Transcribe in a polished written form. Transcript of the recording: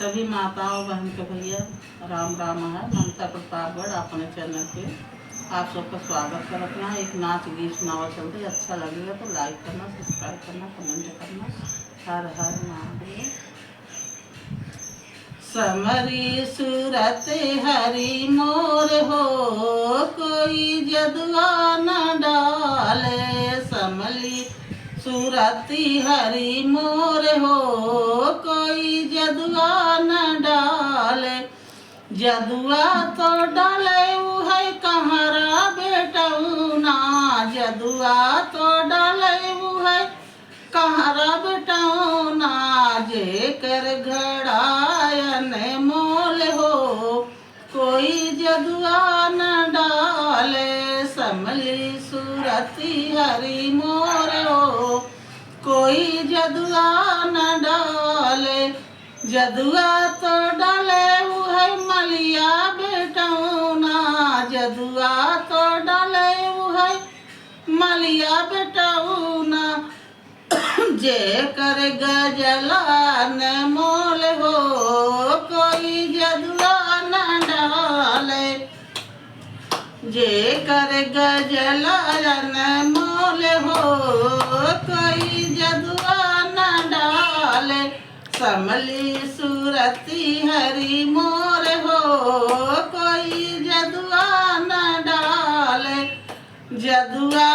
सभी माताओं बहन के भैया राम राम है। ममता प्रतापगढ़ अपने चैनल पे आप सबका स्वागत करते हैं। एक नाच गीत सुनावा चलते, अच्छा लगेगा तो लाइक करना, सब्सक्राइब करना, कमेंट करना। हर हर महादेव। समरी सूरत हरी मोर हो, कोई जदुआ न डाले। समली सूरती हरी मोर हो, कोई जदुआ न डाले। जदुआ तो डाले वो है कमरा बेटौना, जदुआ तो डाले वो है कमरा बेटौना। जेकर घड़ायन मोल हो, कोई जदुआ न डाले। समली सूरती हरी मोर हो, कोई जदुआ न डाले। जदुआ तो डाले वो है मलिया बेटौना, जदुआ तो डाले वो है मलिया बेटौना। जेकर गजला न मोल हो, कोई जदुआ न डाले। जेकर गजला न मोल हो, कोई जदुआ न डाले। समली सूरती हरी मोर हो, कोई जदुआ न डाले। जदुआ